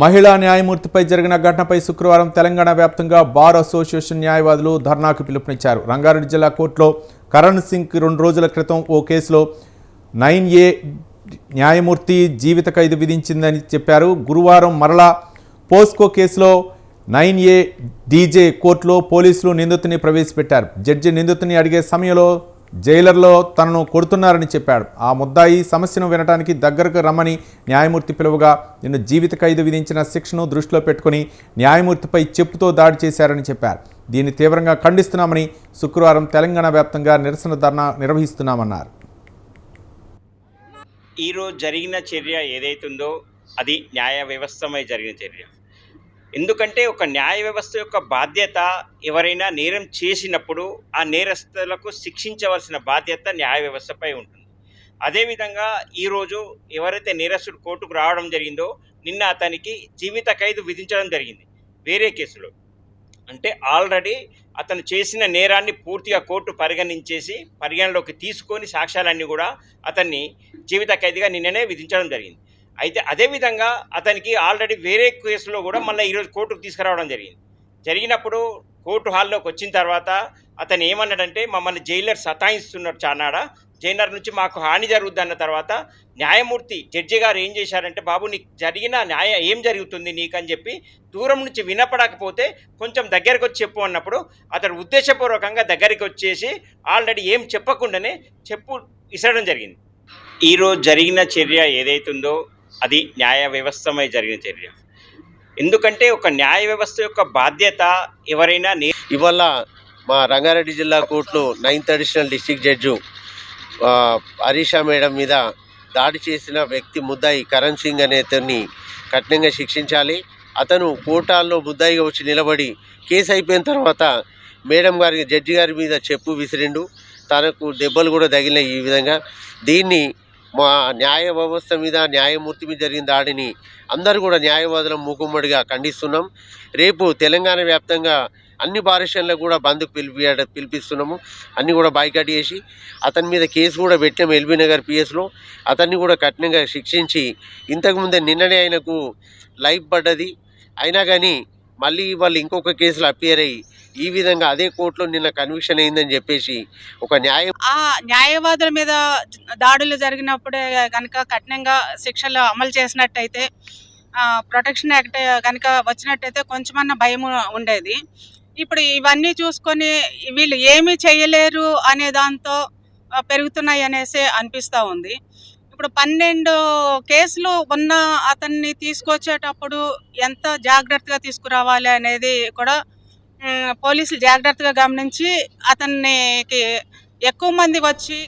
మహిళా న్యాయమూర్తిపై జరిగిన ఘటనపై శుక్రవారం తెలంగాణ వ్యాప్తంగా బార్ అసోసియేషన్ న్యాయవాదులు ధర్నాకు పిలుపునిచ్చారు. రంగారెడ్డి జిల్లా కోర్టులో కరణ్ సింగ్ 2 రోజుల క్రితం ఓ కేసులో 9A న్యాయమూర్తి జీవిత ఖైదు విధించిందని చెప్పారు. గురువారం మరలా పోస్కో కేసులో 9A DJ కోర్టులో పోలీసులు నిందితుని ప్రవేశపెట్టారు. జడ్జి నిందితుని అడిగే సమయంలో జైలర్లో తనను కొడుతున్నారని చెప్పాడు. ఆ ముద్దాయి సమస్యను వినడానికి దగ్గరకు రమ్మని న్యాయమూర్తి పిలువగా నిన్ను జీవిత ఖైదు విధించిన శిక్షను దృష్టిలో పెట్టుకుని న్యాయమూర్తిపై చెప్పుతో దాడి చేశారని చెప్పారు. దీన్ని తీవ్రంగా ఖండిస్తున్నామని శుక్రవారం తెలంగాణ వ్యాప్తంగా నిరసన ధర్నా నిర్వహిస్తున్నామన్నారు. ఈరోజు జరిగిన చర్య ఏదైతుందో అది న్యాయ వ్యవస్థమై జరిగిన చర్య. ఎందుకంటే ఒక న్యాయ వ్యవస్థ యొక్క బాధ్యత, ఎవరైనా నేరం చేసినప్పుడు ఆ నేరస్తులకు శిక్షించవలసిన బాధ్యత న్యాయ వ్యవస్థపై ఉంటుంది. అదేవిధంగా ఈరోజు ఎవరైతే నేరస్తుడు కోర్టుకు రావడం జరిగిందో నిన్న అతనికి జీవిత ఖైదు విధించడం జరిగింది. వేరే కేసులో అంటే ఆల్రెడీ అతను చేసిన నేరాన్ని పూర్తిగా కోర్టు పరిగణలోకి తీసుకొని సాక్ష్యాలన్నీ కూడా అతన్ని జీవిత ఖైదుగా నిన్ననే విధించడం జరిగింది. అయితే అదేవిధంగా అతనికి ఆల్రెడీ వేరే కేసులో కూడా మళ్ళీ ఈరోజు కోర్టుకు తీసుకురావడం జరిగినప్పుడు కోర్టు హాల్లోకి వచ్చిన తర్వాత అతను ఏమన్నాడంటే, మమ్మల్ని జైలర్ సతాయిస్తున్నారు చానాడా, జైలర్ నుంచి మాకు హాని జరుగుద్ది అన్న తర్వాత న్యాయమూర్తి జడ్జి గారు ఏం చేశారంటే, బాబు నీకు జరిగిన ఏం జరుగుతుంది నీకని చెప్పి దూరం నుంచి వినపడకపోతే కొంచెం దగ్గరికి వచ్చి చెప్పు అన్నప్పుడు అతను ఉద్దేశపూర్వకంగా దగ్గరికి వచ్చేసి ఆల్రెడీ ఏం చెప్పకుండానే చెప్పు ఇసరడం జరిగింది. ఈరోజు జరిగిన చర్య ఏదైతుందో అది న్యాయ వ్యవస్థమై జరిగిన చర్య. ఎందుకంటే ఒక న్యాయ వ్యవస్థ యొక్క బాధ్యత, ఎవరైనా ఇవాళ మా రంగారెడ్డి జిల్లా కోర్టులో 9th additional district judge Harisha madam మీద దాడి చేసిన వ్యక్తి ముద్దాయి కరణ్ సింగ్ అనే అతన్ని కఠినంగా శిక్షించాలి. అతను కోర్టులో ముద్దాయిగా వచ్చి నిలబడి కేసు అయిపోయిన తర్వాత మేడం గారి జడ్జి గారి మీద చెప్పు విసిరిండు, తనకు దెబ్బలు కూడా తగిలినాయి. ఈ విధంగా దీన్ని మా న్యాయ వ్యవస్థ మీద, న్యాయమూర్తి మీద జరిగిన దాడిని అందరూ కూడా న్యాయవాదులం మూకుమ్మడిగా ఖండిస్తున్నాం. రేపు తెలంగాణ వ్యాప్తంగా అన్ని బారిస్టర్లకు కూడా బంద్కు పిలిపిస్తున్నాము. అన్నీ కూడా బాయ్కాట్ చేసి అతని మీద కేసు కూడా పెట్టాము ఎల్బీ నగర్ పిఎస్లో. అతన్ని కూడా కఠినంగా శిక్షించి, ఇంతకుముందే నిన్ననే ఆయనకు లైఫ్ పడ్డది, అయినా కానీ మళ్ళీ వాళ్ళు ఇంకొక కేసులో అపియర్ అయ్యి ఈ విధంగా అదే కోర్టులో నిన్న కన్విక్షన్ అయిందని చెప్పేసి ఒక న్యాయవాదుల మీద దాడులు జరిగినప్పుడే కనుక కఠినంగా శిక్షలు అమలు చేసినట్టయితే, ప్రొటెక్షన్ యాక్ట్ కనుక వచ్చినట్టయితే కొంచెమన్నా భయం ఉండేది. ఇప్పుడు ఇవన్నీ చూసుకొని వీళ్ళు ఏమీ చేయలేరు అనే దాంతో పెరుగుతున్నాయి అనేసి అనిపిస్తూ ఉంది. ఇప్పుడు 12 కేసులు ఉన్న అతన్ని తీసుకొచ్చేటప్పుడు ఎంత జాగ్రత్తగా తీసుకురావాలి అనేది కూడా పోలీసులు జాగ్రత్తగా గమనించి అతనికి ఎక్కువ మంది వచ్చి